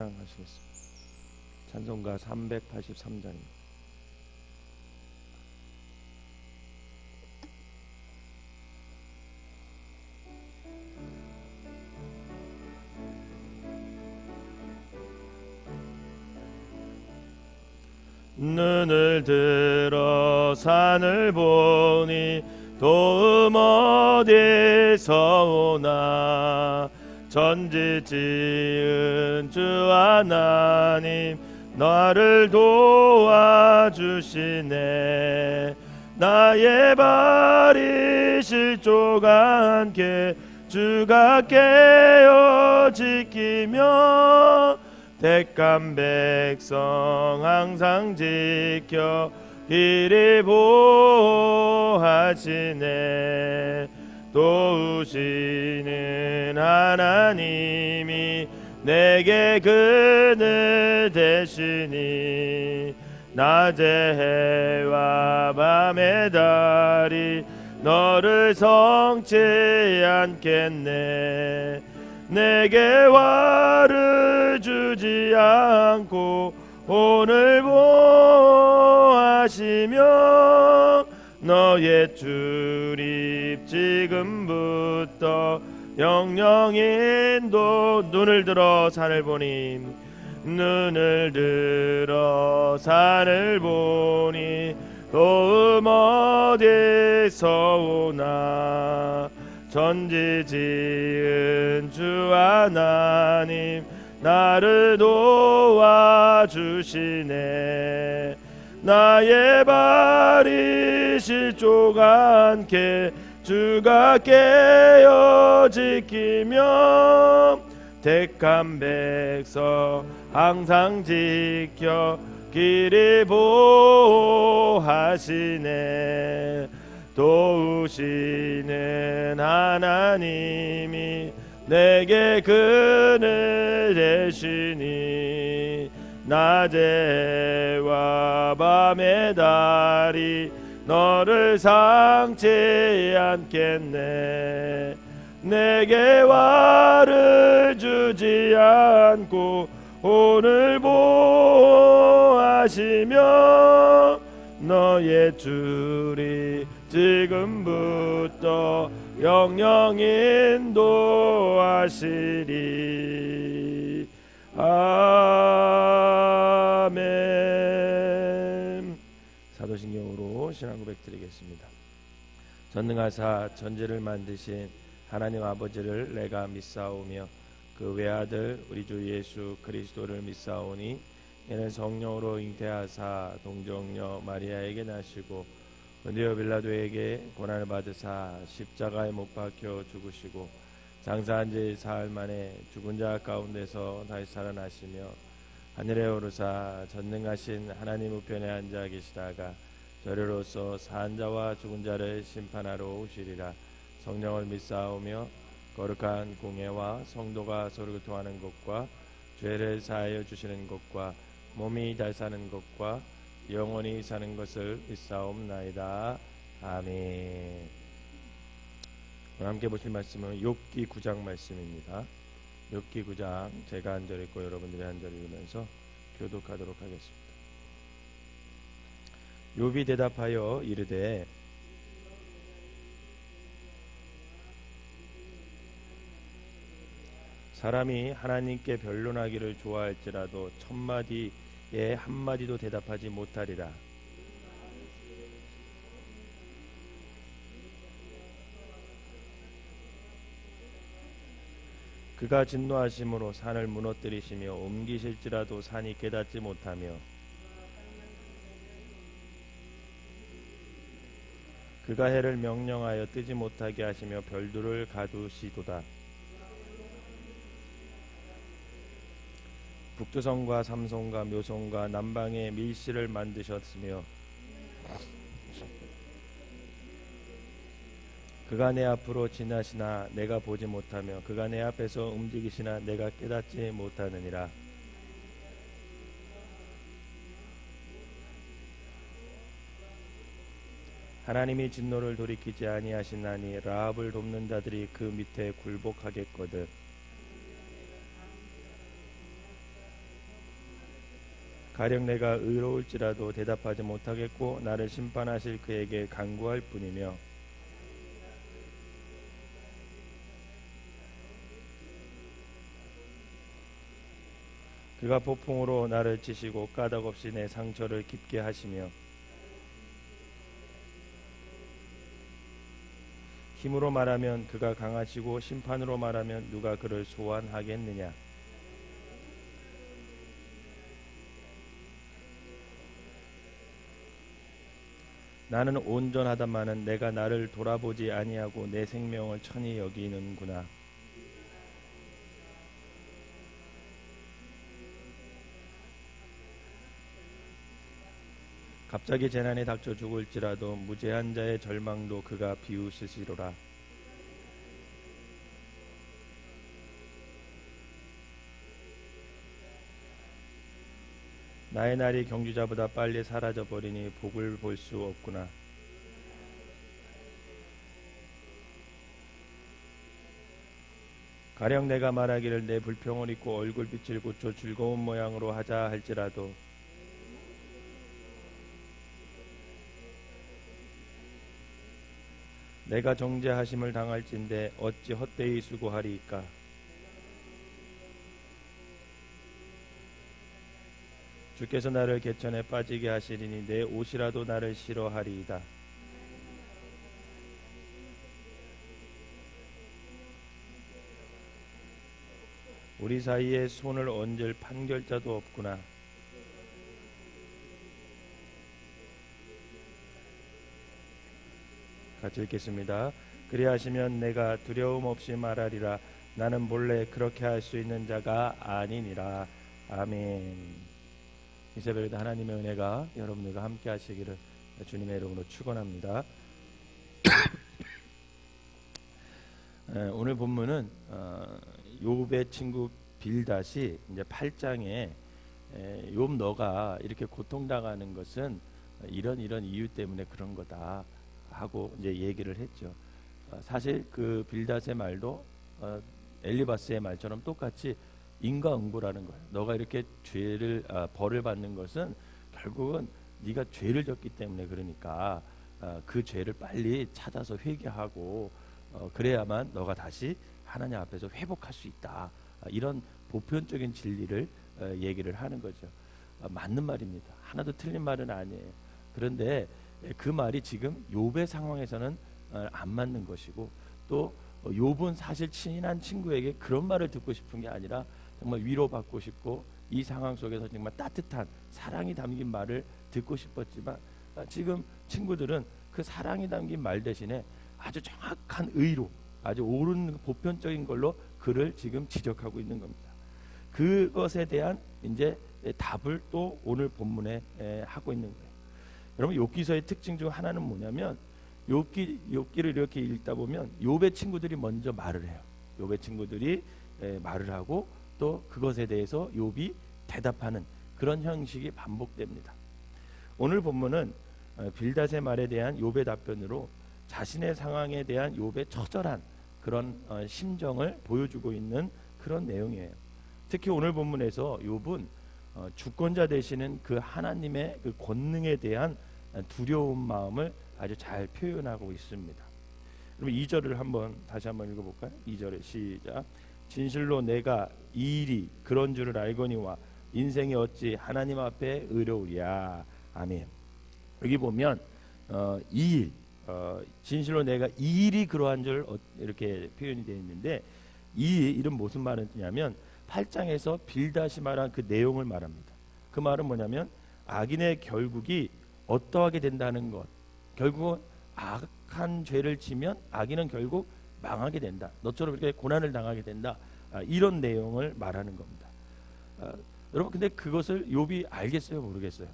하시겠습니다. 찬송가 383장입니다. 눈을 들어 산을 보니 도움 어디서 오나. 전지 지은 주 하나님 나를 도와주시네. 나의 발이 실족 않게 주가 깨어 지키며 택한 백성 항상 지켜 길이 보호하시네. 도우시는 하나님이 내게 그늘 되시니 낮의 해와 밤의 달이 너를 성치 않겠네. 내게 화를 주지 않고 오늘 보호하시며 너의 출입 지금부터 영영 인도. 눈을 들어 산을 보니 눈을 들어 산을 보니 도움 어디서 오나. 전지 지은 주 하나님 나를 도와주시네. 나의 발이 실족 않게 주가 깨어 지키며 택한 백성 항상 지켜 길이 보호하시네. 도우시는 하나님이 내게 그늘 되시니 낮의 해와 밤의 달이 너를 상치 않겠네. 내게 화를 주지 않고 오늘 보호하시며 너의 줄이 지금부터 영영 인도하시리. 아멘. 사도신경으로 신앙 고백 드리겠습니다. 전능하사 전지를 만드신 하나님 아버지를 내가 믿사오며 그 외아들 우리 주 예수 그리스도를 믿사오니 이는 성령으로 잉태하사 동정녀 마리아에게 나시고 본디오 빌라도에게 고난을 받으사 십자가에 못 박혀 죽으시고 장사한 지 사흘 만에 죽은 자 가운데서 다시 살아나시며 하늘에 오르사 전능하신 하나님 우편에 앉아 계시다가 저리로서 산 자와 죽은 자를 심판하러 오시리라. 성령을 믿사오며 거룩한 공예와 성도가 서로 교통하는 것과 죄를 사하여 주시는 것과 몸이 잘 사는 것과 영원히 사는 것을 믿사옵나이다. 아멘. 함께 보실 말씀은 욥기 9장 말씀입니다. 욥기 9장 제가 한 절 읽고 여러분들이 한 절 읽으면서 교독하도록 하겠습니다. 욥이 대답하여 이르되 사람이 하나님께 변론하기를 좋아할지라도 천마디에 한마디도 대답하지 못하리라. 그가 진노하심으로 산을 무너뜨리시며 옮기실지라도 산이 깨닫지 못하며 그가 해를 명령하여 뜨지 못하게 하시며 별들을 가두시도다. 북두성과 삼성과 묘성과 남방에 밀실을 만드셨으며 그가 내 앞으로 지나시나 내가 보지 못하며 그가 내 앞에서 움직이시나 내가 깨닫지 못하느니라. 하나님이 진노를 돌이키지 아니하시나니 라합을 돕는 자들이 그 밑에 굴복하겠거든. 가령 내가 의로울지라도 대답하지 못하겠고 나를 심판하실 그에게 간구할 뿐이며 그가 폭풍으로 나를 치시고 까닭없이 내 상처를 깊게 하시며 힘으로 말하면 그가 강하시고 심판으로 말하면 누가 그를 소환하겠느냐. 나는 온전하다마는 내가 나를 돌아보지 아니하고 내 생명을 천히 여기는구나. 갑자기 재난이 닥쳐 죽을지라도 무죄한 자의 절망도 그가 비웃으시리라. 나의 날이 경주자보다 빨리 사라져버리니 복을 볼 수 없구나. 가령 내가 말하기를 내 불평을 잊고 얼굴빛을 고쳐 즐거운 모양으로 하자 할지라도 내가 정죄하심을 당할진대 어찌 헛되이 수고하리이까. 주께서 나를 개천에 빠지게 하시리니 내 옷이라도 나를 싫어하리이다. 우리 사이에 손을 얹을 판결자도 없구나. 같이 읽겠습니다. 그리하시면 내가 두려움 없이 말하리라. 나는 본래 그렇게 할 수 있는 자가 아니니라. 아멘. 이 새벽에도 하나님의 은혜가 여러분들과 함께 하시기를 주님의 이름으로 축원합니다. 오늘 본문은 욥의 친구 빌닷이 이제 8장에 욥 너가 이렇게 고통당하는 것은 이런 이유 때문에 그런 거다 하고 이제 얘기를 했죠. 사실 그 빌닷의 말도 엘리바스의 말처럼 똑같이 인과응보라는 거예요. 너가 이렇게 죄를 벌을 받는 것은 결국은 네가 죄를 졌기 때문에 그러니까 그 죄를 빨리 찾아서 회개하고 그래야만 너가 다시 하나님 앞에서 회복할 수 있다. 이런 보편적인 진리를 얘기를 하는 거죠. 맞는 말입니다. 하나도 틀린 말은 아니에요. 그런데 그 말이 지금 욥의 상황에서는 안 맞는 것이고 또 욥은 사실 친한 친구에게 그런 말을 듣고 싶은 게 아니라 정말 위로받고 싶고 이 상황 속에서 정말 따뜻한 사랑이 담긴 말을 듣고 싶었지만 지금 친구들은 그 사랑이 담긴 말 대신에 아주 정확한 의로 아주 옳은 보편적인 걸로 그를 지금 지적하고 있는 겁니다. 그것에 대한 이제 답을 또 오늘 본문에 하고 있는 거예요. 여러분 욥기서의 특징 중 하나는 뭐냐면 욥기를 이렇게 읽다 보면 욥의 친구들이 먼저 말을 해요. 욥의 친구들이 말을 하고 또 그것에 대해서 욥이 대답하는 그런 형식이 반복됩니다. 오늘 본문은 빌닷의 말에 대한 욥의 답변으로 자신의 상황에 대한 욥의 처절한 그런 심정을 보여주고 있는 그런 내용이에요. 특히 오늘 본문에서 욥은 주권자 되시는 그 하나님의 그 권능에 대한 두려운 마음을 아주 잘 표현하고 있습니다. 그럼 2절을 다시 한번 읽어볼까요? 2절에 시작. 진실로 내가 이 일이 그런 줄을 알거니와 인생이 어찌 하나님 앞에 의로우랴. 아멘. 여기 보면 이 일, 진실로 내가 이 일이 그러한 줄 이렇게 표현이 되어 있는데 이 일은 무슨 말이냐면 8장에서 빌닷이 말한 그 내용을 말합니다. 그 말은 뭐냐면 악인의 결국이 어떠하게 된다는 것. 결국은 악한 죄를 지면 악인은 결국 망하게 된다. 너처럼 이렇게 고난을 당하게 된다. 이런 내용을 말하는 겁니다. 여러분 근데 그것을 욥이 알겠어요? 모르겠어요?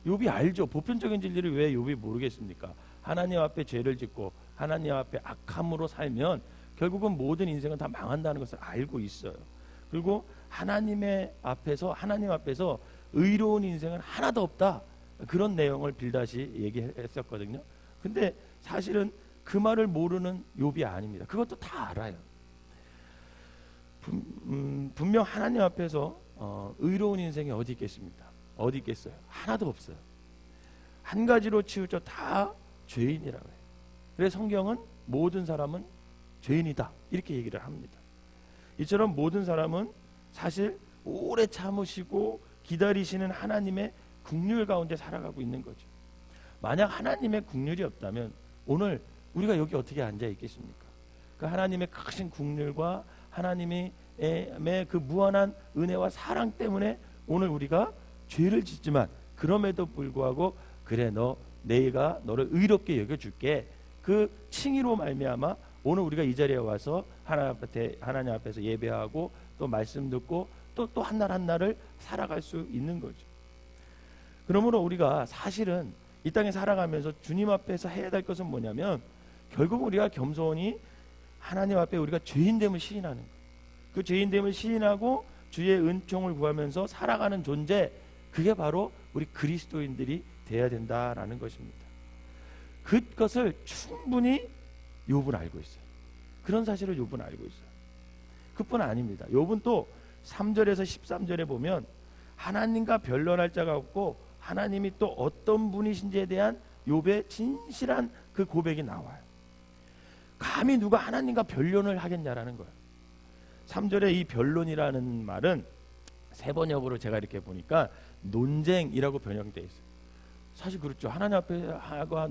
욥이 알죠. 보편적인 진리를 왜 욥이 모르겠습니까? 하나님 앞에 죄를 짓고 하나님 앞에 악함으로 살면 결국은 모든 인생은 다 망한다는 것을 알고 있어요. 그리고 하나님 앞에서 의로운 인생은 하나도 없다. 그런 내용을 빌닷이 얘기했었거든요. 근데 사실은 그 말을 모르는 욥이 아닙니다. 그것도 다 알아요. 분명 하나님 앞에서 의로운 인생이 어디 있겠습니까? 어디 있겠어요? 하나도 없어요. 한 가지로 치우쳐 다 죄인이라고 해요. 그래서 성경은 모든 사람은 죄인이다 이렇게 얘기를 합니다. 이처럼 모든 사람은 사실 오래 참으시고 기다리시는 하나님의 긍휼 가운데 살아가고 있는 거죠. 만약 하나님의 긍휼이 없다면 오늘 우리가 여기 어떻게 앉아 있겠습니까? 그 하나님의 크신 긍휼과 하나님의 그 무한한 은혜와 사랑 때문에 오늘 우리가 죄를 짓지만 그럼에도 불구하고 그래 내가 너를 의롭게 여겨줄게 그 칭의로 말미암아 오늘 우리가 이 자리에 와서 하나님 앞에서 예배하고 또 말씀 듣고 또 한 날 한 날을 살아갈 수 있는 거죠. 그러므로 우리가 사실은 이 땅에 살아가면서 주님 앞에서 해야 될 것은 뭐냐면 결국 우리가 겸손히 하나님 앞에 우리가 죄인됨을 시인하는 거예요. 그 죄인됨을 시인하고 주의 은총을 구하면서 살아가는 존재, 그게 바로 우리 그리스도인들이 돼야 된다라는 것입니다. 그것을 충분히 욥은 알고 있어요. 그런 사실을 욥은 알고 있어요. 그뿐 아닙니다. 욥은 또 3절에서 13절에 보면 하나님과 변론할 자가 없고 하나님이 또 어떤 분이신지에 대한 욥의 진실한 그 고백이 나와요. 감히 누가 하나님과 변론을 하겠냐라는 거예요. 3절에 이 변론이라는 말은 세 번역으로 제가 이렇게 보니까 논쟁이라고 번역되어 있어요. 사실 그렇죠. 하나님 앞에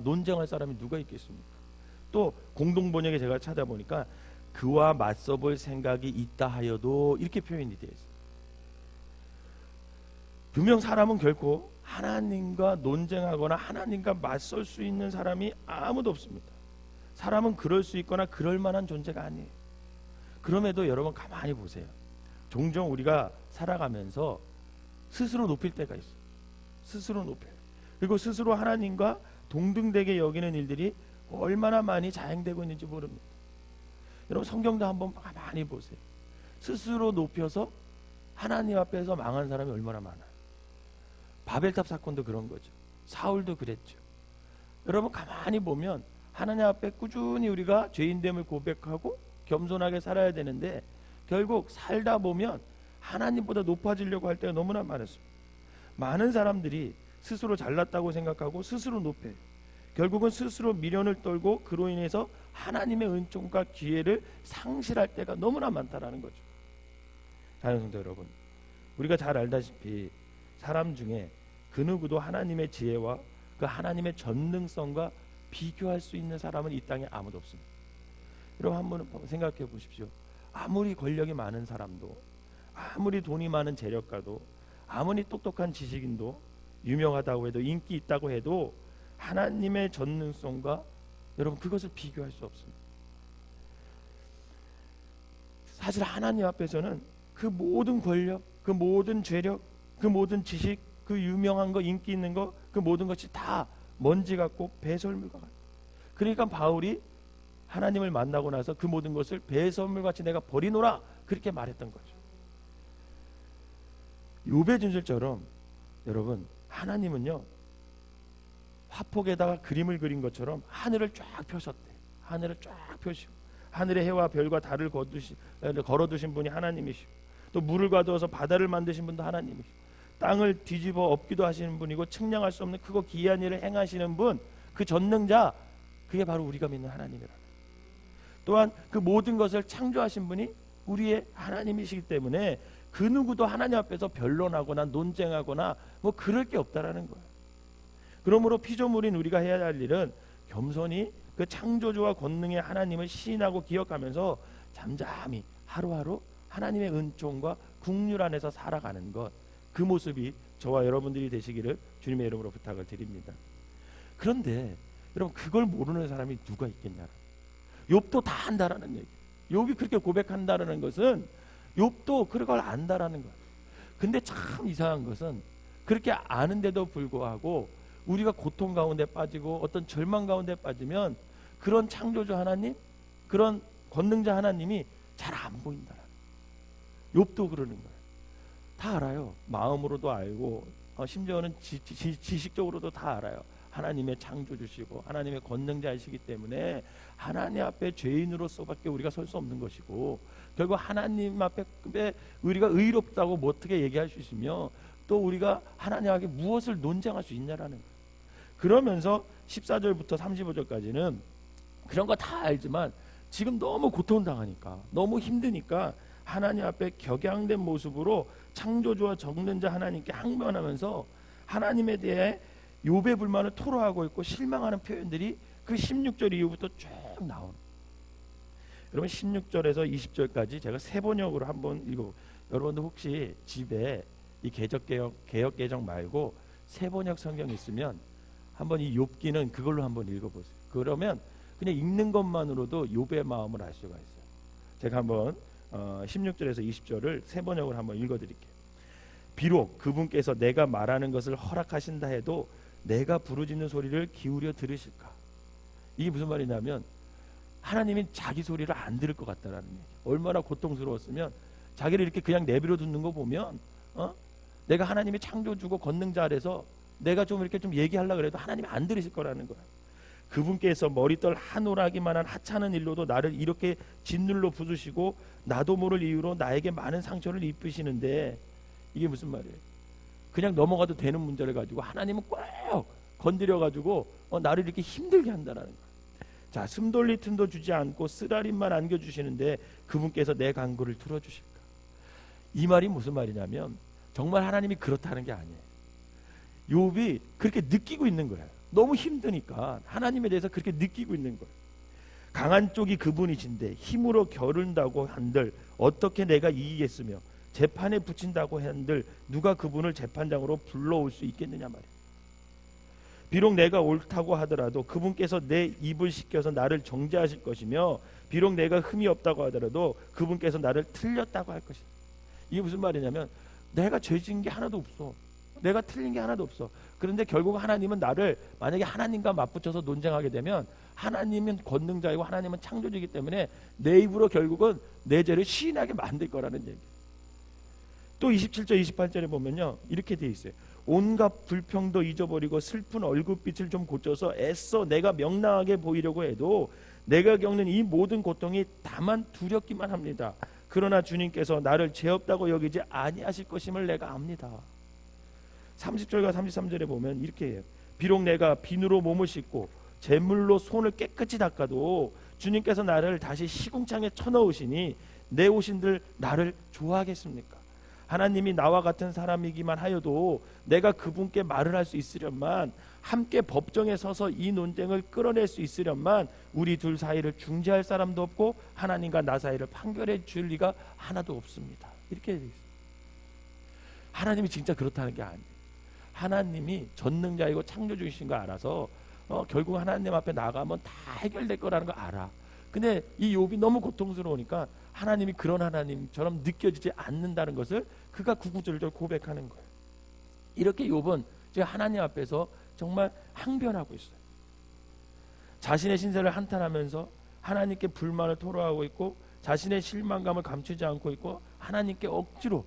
논쟁할 사람이 누가 있겠습니까? 또 공동 번역에 제가 찾아보니까 그와 맞서볼 생각이 있다 하여도 이렇게 표현이 되어 있어요. 분명 사람은 결코 하나님과 논쟁하거나 하나님과 맞설 수 있는 사람이 아무도 없습니다. 사람은 그럴 수 있거나 그럴 만한 존재가 아니에요. 그럼에도 여러분 가만히 보세요. 종종 우리가 살아가면서 스스로 높일 때가 있어요. 스스로 높여요. 그리고 스스로 하나님과 동등되게 여기는 일들이 얼마나 많이 자행되고 있는지 모릅니다. 여러분 성경도 한번 가만히 보세요. 스스로 높여서 하나님 앞에서 망한 사람이 얼마나 많아요. 바벨탑 사건도 그런 거죠. 사울도 그랬죠. 여러분 가만히 보면 하나님 앞에 꾸준히 우리가 죄인됨을 고백하고 겸손하게 살아야 되는데 결국 살다 보면 하나님보다 높아지려고 할 때가 너무나 많았습니다. 많은 사람들이 스스로 잘났다고 생각하고 스스로 높여요. 결국은 스스로 미련을 떨고 그로 인해서 하나님의 은총과 기회를 상실할 때가 너무나 많다라는 거죠. 사랑하는 성도 여러분, 우리가 잘 알다시피 사람 중에 그 누구도 하나님의 지혜와 그 하나님의 전능성과 비교할 수 있는 사람은 이 땅에 아무도 없습니다. 여러분 한번 생각해 보십시오. 아무리 권력이 많은 사람도, 아무리 돈이 많은 재력가도, 아무리 똑똑한 지식인도, 유명하다고 해도 인기 있다고 해도 하나님의 전능성과 여러분 그것을 비교할 수 없습니다. 사실 하나님 앞에서는 그 모든 권력, 그 모든 죄력, 그 모든 지식, 그 유명한 거, 인기 있는 거, 그 모든 것이 다 먼지 같고 배설물과 같아요. 그러니까 바울이 하나님을 만나고 나서 그 모든 것을 배설물같이 내가 버리노라 그렇게 말했던 거죠. 욥의 진술처럼 여러분 하나님은요 화폭에다가 그림을 그린 것처럼 하늘을 쫙 펴셨대요. 하늘을 쫙 펴시고 하늘의 해와 별과 달을 걸어두신 분이 하나님이시고 또 물을 가두어서 바다를 만드신 분도 하나님이시고 땅을 뒤집어 엎기도 하시는 분이고 측량할 수 없는 크고 기이한 일을 행하시는 분, 그 전능자, 그게 바로 우리가 믿는 하나님이라. 또한 그 모든 것을 창조하신 분이 우리의 하나님이시기 때문에 그 누구도 하나님 앞에서 변론하거나 논쟁하거나 뭐 그럴 게 없다라는 거예요. 그러므로 피조물인 우리가 해야 할 일은 겸손히 그 창조주와 권능의 하나님을 시인하고 기억하면서 잠잠히 하루하루 하나님의 은총과 긍휼 안에서 살아가는 것, 그 모습이 저와 여러분들이 되시기를 주님의 이름으로 부탁을 드립니다. 그런데 여러분 그걸 모르는 사람이 누가 있겠냐? 욥도 다 안다라는 얘기. 욥이 그렇게 고백한다라는 것은 욥도 그걸 안다라는 거예요. 근데 참 이상한 것은 그렇게 아는데도 불구하고 우리가 고통 가운데 빠지고 어떤 절망 가운데 빠지면 그런 창조주 하나님, 그런 권능자 하나님이 잘 안 보인다. 욥도 그러는 거예요. 다 알아요. 마음으로도 알고 심지어는 지식적으로도 다 알아요. 하나님의 창조주시고 하나님의 권능자이시기 때문에 하나님 앞에 죄인으로서밖에 우리가 설 수 없는 것이고, 결국 하나님 앞에 우리가 의롭다고 뭐 어떻게 얘기할 수 있으며 또 우리가 하나님에게 무엇을 논쟁할 수 있냐라는 거예요. 그러면서 14절부터 35절까지는 그런 거 다 알지만 지금 너무 고통당하니까, 너무 힘드니까 하나님 앞에 격양된 모습으로 창조주와 적는자 하나님께 항변하면서 하나님에 대해 욥의 불만을 토로하고 있고 실망하는 표현들이 그 16절 이후부터 쭉 나오는. 여러분 16절에서 20절까지 제가 새 번역으로 한번 읽어볼게요. 여러분도 혹시 집에 이 개역 말고 새 번역 성경 있으면 한번 이 욥기는 그걸로 한번 읽어보세요. 그러면 그냥 읽는 것만으로도 욥의 마음을 알 수가 있어요. 제가 한번 16절에서 20절을 새 번역으로 한번 읽어드릴게요. 비록 그분께서 내가 말하는 것을 허락하신다 해도 내가 부르짖는 소리를 기울여 들으실까? 이게 무슨 말이냐면 하나님이 자기 소리를 안 들을 것 같다라는 얘기. 얼마나 고통스러웠으면 자기를 이렇게 그냥 내버려 두는 거 보면 내가 하나님이 창조주고 권능자 아래서 내가 좀 이렇게 좀 얘기하려고 그래도 하나님이 안 들으실 거라는 거야. 그분께서 머리털 한 오락이만한 하찮은 일로도 나를 이렇게 짓눌러 부수시고 나도 모를 이유로 나에게 많은 상처를 입히시는데, 이게 무슨 말이에요? 그냥 넘어가도 되는 문제를 가지고 하나님은 꼭 건드려 가지고 나를 이렇게 힘들게 한다라는 거예요. 자, 숨돌릴 틈도 주지 않고 쓰라림만 안겨주시는데 그분께서 내 간구를 들어주실까? 이 말이 무슨 말이냐면 정말 하나님이 그렇다는 게 아니에요. 욥이 그렇게 느끼고 있는 거예요. 너무 힘드니까 하나님에 대해서 그렇게 느끼고 있는 거예요. 강한 쪽이 그분이신데 힘으로 겨룬다고 한들 어떻게 내가 이기겠으며 재판에 붙인다고 한들 누가 그분을 재판장으로 불러올 수 있겠느냐 말이에요. 비록 내가 옳다고 하더라도 그분께서 내 입을 씻겨서 나를 정죄하실 것이며 비록 내가 흠이 없다고 하더라도 그분께서 나를 틀렸다고 할 것이다. 이게 무슨 말이냐면 내가 죄 지은 게 하나도 없어. 내가 틀린 게 하나도 없어. 그런데 결국 하나님은 나를 만약에 하나님과 맞붙여서 논쟁하게 되면 하나님은 권능자이고 하나님은 창조주이기 때문에 내 입으로 결국은 내 죄를 시인하게 만들 거라는 얘기. 또 27절 28절에 보면요 이렇게 돼 있어요. 온갖 불평도 잊어버리고 슬픈 얼굴빛을 좀 고쳐서 애써 내가 명랑하게 보이려고 해도 내가 겪는 이 모든 고통이 다만 두렵기만 합니다. 그러나 주님께서 나를 죄 없다고 여기지 아니하실 것임을 내가 압니다. 30절과 33절에 보면 이렇게 해요. 비록 내가 비누로 몸을 씻고 제물로 손을 깨끗이 닦아도 주님께서 나를 다시 시궁창에 쳐넣으시니 내 오신들 나를 좋아하겠습니까? 하나님이 나와 같은 사람이기만 하여도 내가 그분께 말을 할 수 있으련만 함께 법정에 서서 이 논쟁을 끌어낼 수 있으련만 우리 둘 사이를 중재할 사람도 없고 하나님과 나 사이를 판결해 줄 리가 하나도 없습니다. 이렇게 되어 있어요. 하나님이 진짜 그렇다는 게 아니에요. 하나님이 전능자이고 창조주이신 거 알아서 결국 하나님 앞에 나가면 다 해결될 거라는 거 알아. 근데 이 욥이 너무 고통스러우니까 하나님이 그런 하나님처럼 느껴지지 않는다는 것을 그가 구구절절 고백하는 거예요. 이렇게 욥은 지금 하나님 앞에서 정말 항변하고 있어요. 자신의 신세를 한탄하면서 하나님께 불만을 토로하고 있고 자신의 실망감을 감추지 않고 있고 하나님께 억지로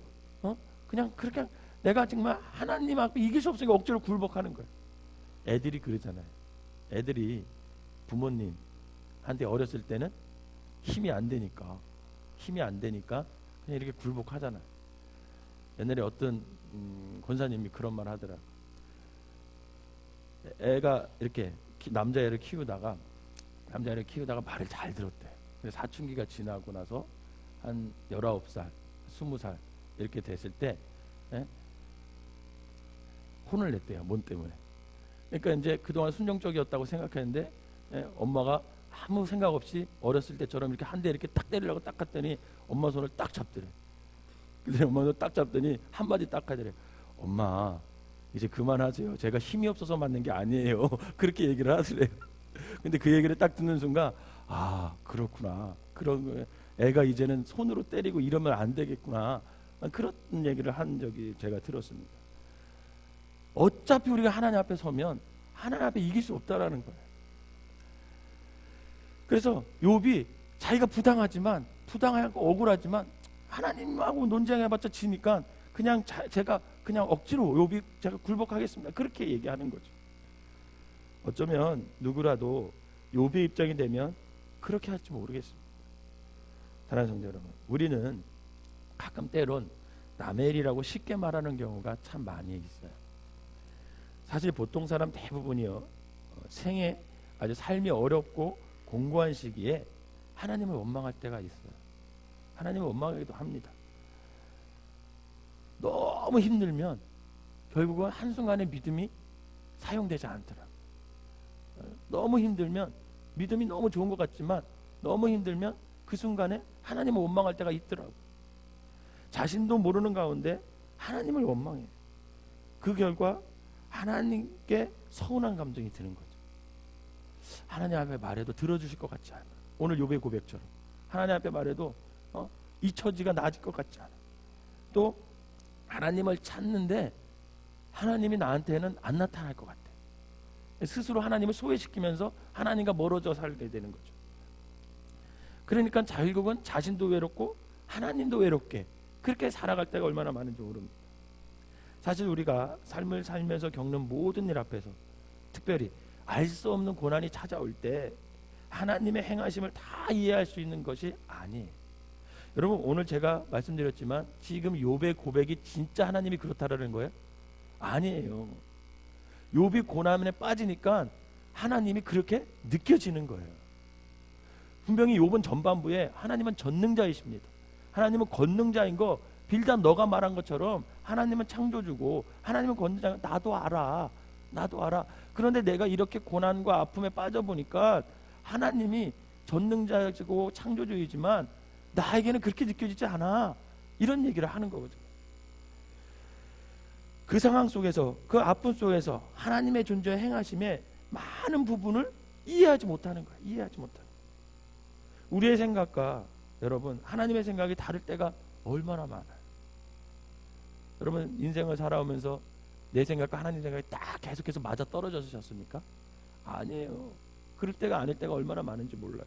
그냥 그렇게 내가 정말 하나님 앞에 이길 수 없으니까 억지로 굴복하는 거예요. 애들이 그러잖아요. 애들이 부모님한테 어렸을 때는 힘이 안 되니까 그냥 이렇게 굴복하잖아요. 옛날에 어떤 권사님이 그런 말 하더라. 애가 이렇게 남자애를 키우다가 말을 잘 들었대. 그래서 사춘기가 지나고 나서 한 19살, 20살 이렇게 됐을 때 혼을 냈대요. 뭔 때문에. 그러니까 이제 그동안 순종적이었다고 생각했는데 엄마가 아무 생각 없이 어렸을 때처럼 이렇게 한 대 이렇게 딱 때리려고 딱 갔더니 엄마 손을 딱 잡더래. 근데 엄마 손을 딱 잡더니 한마디 딱 하더래. 엄마 이제 그만하세요. 제가 힘이 없어서 맞는 게 아니에요. 그렇게 얘기를 하더래요. 근데 그 얘기를 딱 듣는 순간 아 그렇구나. 그런 거예요. 애가 이제는 손으로 때리고 이러면 안 되겠구나. 그런 얘기를 한 적이 제가 들었습니다. 어차피 우리가 하나님 앞에 서면 하나님 앞에 이길 수 없다라는 거예요. 그래서 욥이 자기가 부당하고 억울하지만 하나님하고 논쟁해봤자 지니까 그냥 제가 그냥 억지로 욥이 제가 굴복하겠습니다. 그렇게 얘기하는 거죠. 어쩌면 누구라도 욥의 입장이 되면 그렇게 할지 모르겠습니다. 사랑하는 성도 여러분, 우리는 가끔 때론 남의 일이라고 쉽게 말하는 경우가 참 많이 있어요. 사실 보통 사람 대부분이요, 생애 아주 삶이 어렵고 공고한 시기에 하나님을 원망할 때가 있어요. 하나님을 원망하기도 합니다. 너무 힘들면 결국은 한순간에 믿음이 사용되지 않더라. 너무 힘들면 믿음이 너무 좋은 것 같지만 너무 힘들면 그 순간에 하나님을 원망할 때가 있더라고. 자신도 모르는 가운데 하나님을 원망해. 그 결과 하나님께 서운한 감정이 드는 거죠. 하나님 앞에 말해도 들어주실 것 같지 않아. 오늘 욥의 고백처럼 하나님 앞에 말해도 이 처지가 나아질 것 같지 않아. 또 하나님을 찾는데 하나님이 나한테는 안 나타날 것 같아. 스스로 하나님을 소외시키면서 하나님과 멀어져 살게 되는 거죠. 그러니까 결국은 자신도 외롭고 하나님도 외롭게 그렇게 살아갈 때가 얼마나 많은지 모릅니다. 사실 우리가 삶을 살면서 겪는 모든 일 앞에서 특별히 알 수 없는 고난이 찾아올 때 하나님의 행하심을 다 이해할 수 있는 것이 아니에요. 여러분, 오늘 제가 말씀드렸지만 지금 욥의 고백이 진짜 하나님이 그렇다라는 거예요? 아니에요. 욥이 고난에 빠지니까 하나님이 그렇게 느껴지는 거예요. 분명히 욥은 전반부에 하나님은 전능자이십니다. 하나님은 권능자인 거 빌담 너가 말한 것처럼 하나님은 창조주고 하나님은 권능자. 나도 알아. 그런데 내가 이렇게 고난과 아픔에 빠져보니까 하나님이 전능자이고 창조주이지만 나에게는 그렇게 느껴지지 않아. 이런 얘기를 하는 거거든요. 그 상황 속에서, 그 아픔 속에서 하나님의 존재의 행하심에 많은 부분을 이해하지 못하는 거예요. 이해하지 못하는 거예요. 우리의 생각과 여러분 하나님의 생각이 다를 때가 얼마나 많아요. 여러분 인생을 살아오면서 내 생각과 하나님 생각이 딱 계속해서 맞아 떨어졌으셨습니까? 아니에요. 그럴 때가 아닐 때가 얼마나 많은지 몰라요.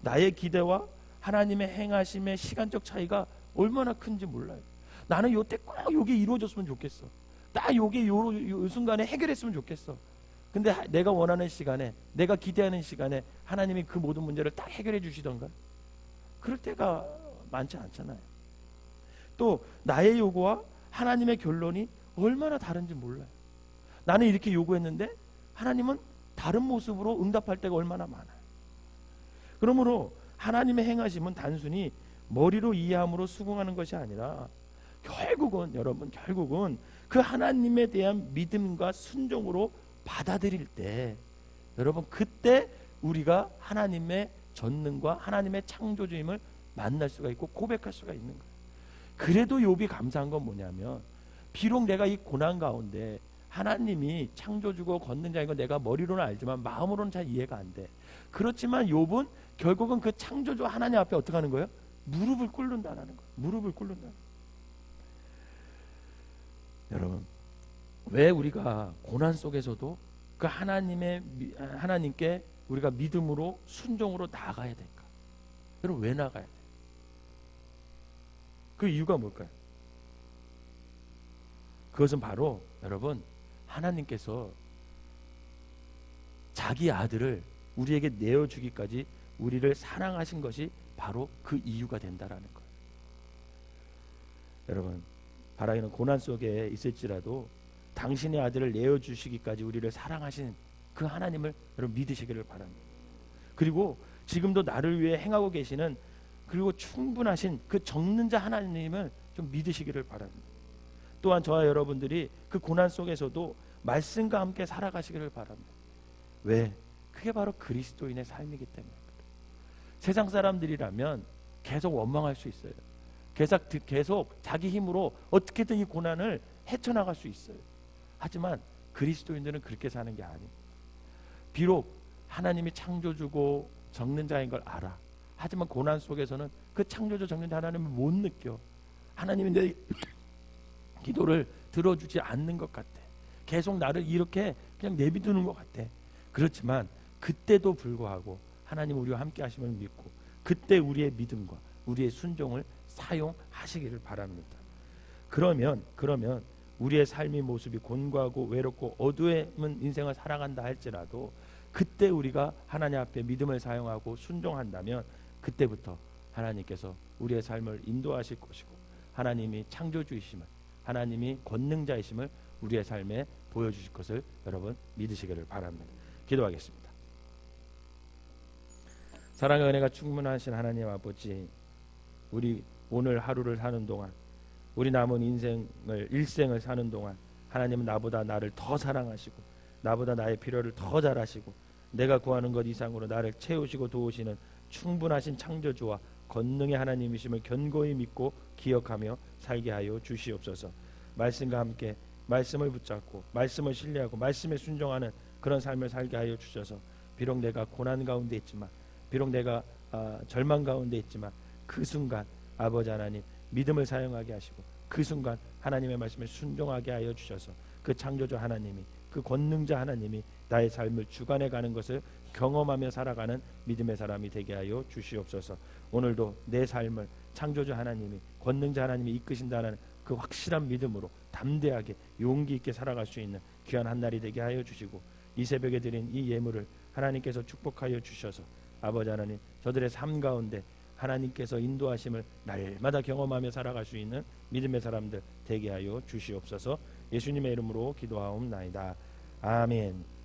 나의 기대와 하나님의 행하심의 시간적 차이가 얼마나 큰지 몰라요. 나는 요때 꼭 요게 이루어졌으면 좋겠어. 딱 요게 요 순간에 해결했으면 좋겠어. 근데 내가 원하는 시간에, 내가 기대하는 시간에 하나님이 그 모든 문제를 딱 해결해 주시던가? 그럴 때가 많지 않잖아요. 또 나의 요구와 하나님의 결론이 얼마나 다른지 몰라요. 나는 이렇게 요구했는데 하나님은 다른 모습으로 응답할 때가 얼마나 많아요. 그러므로 하나님의 행하심은 단순히 머리로 이해함으로 수긍하는 것이 아니라 결국은 여러분 그 하나님에 대한 믿음과 순종으로 받아들일 때 여러분 그때 우리가 하나님의 전능과 하나님의 창조주임을 만날 수가 있고 고백할 수가 있는 거예요. 그래도 욥이 감사한 건 뭐냐면 비록 내가 이 고난 가운데 하나님이 창조주고 권능자인 건 내가 머리로는 알지만 마음으로는 잘 이해가 안 돼. 그렇지만 욥은 결국은 그 창조주 하나님 앞에 어떻게 하는 거예요? 무릎을 꿇는다는 거예요. 무릎을 꿇는다. 여러분, 왜 우리가 고난 속에서도 그 하나님께 우리가 믿음으로 순종으로 나아가야 될까? 여러분, 왜 나가야 돼? 그 이유가 뭘까요? 그것은 바로 여러분 하나님께서 자기 아들을 우리에게 내어주기까지 우리를 사랑하신 것이 바로 그 이유가 된다라는 거예요. 여러분, 바라기는 고난 속에 있을지라도 당신의 아들을 내어주시기까지 우리를 사랑하신 그 하나님을 여러분 믿으시기를 바랍니다. 그리고 지금도 나를 위해 행하고 계시는 그리고 충분하신 그 적는 자 하나님을 좀 믿으시기를 바랍니다. 또한 저와 여러분들이 그 고난 속에서도 말씀과 함께 살아가시기를 바랍니다. 왜? 그게 바로 그리스도인의 삶이기 때문입니다. 세상 사람들이라면 계속 원망할 수 있어요. 계속 자기 힘으로 어떻게든 이 고난을 헤쳐나갈 수 있어요. 하지만 그리스도인들은 그렇게 사는 게 아니에요. 비록 하나님이 창조주고 적는 자인 걸 알아. 하지만 고난 속에서는 그 창조주 적는 자 하나님을 못 느껴. 하나님이 내 기도를 들어주지 않는 것 같아. 계속 나를 이렇게 그냥 내비두는 것 같아. 그렇지만 그때도 불구하고 하나님 우리와 함께 하심을 믿고 그때 우리의 믿음과 우리의 순종을 사용하시기를 바랍니다. 그러면 우리의 삶의 모습이 곤고하고 외롭고 어두운 인생을 살아간다 할지라도 그때 우리가 하나님 앞에 믿음을 사용하고 순종한다면 그때부터 하나님께서 우리의 삶을 인도하실 것이고 하나님이 창조주이심을, 하나님이 권능자이심을 우리의 삶에 보여주실 것을 여러분 믿으시기를 바랍니다. 기도하겠습니다. 사랑의 은혜가 충만하신 하나님 아버지, 우리 오늘 하루를 사는 동안, 우리 남은 일생을 사는 동안 하나님은 나보다 나를 더 사랑하시고 나보다 나의 필요를 더 잘 아시고 내가 구하는 것 이상으로 나를 채우시고 도우시는 충분하신 창조주와 권능의 하나님이심을 견고히 믿고 기억하며 살게 하여 주시옵소서. 말씀과 함께 말씀을 붙잡고 말씀을 신뢰하고 말씀에 순종하는 그런 삶을 살게 하여 주셔서 비록 내가 고난 가운데 있지만, 비록 내가 절망 가운데 있지만 그 순간 아버지 하나님 믿음을 사용하게 하시고 그 순간 하나님의 말씀에 순종하게 하여 주셔서 그 창조주 하나님이, 그 권능자 하나님이 나의 삶을 주관해 가는 것을 경험하며 살아가는 믿음의 사람이 되게 하여 주시옵소서. 오늘도 내 삶을 창조주 하나님이, 권능자 하나님이 이끄신다는 그 확실한 믿음으로 담대하게 용기 있게 살아갈 수 있는 귀한 한 날이 되게 하여 주시고 이 새벽에 드린 이 예물을 하나님께서 축복하여 주셔서 아버지 하나님 저들의 삶 가운데 하나님께서 인도하심을 날마다 경험하며 살아갈 수 있는 믿음의 사람들 되게 하여 주시옵소서. 예수님의 이름으로 기도하옵나이다. 아멘.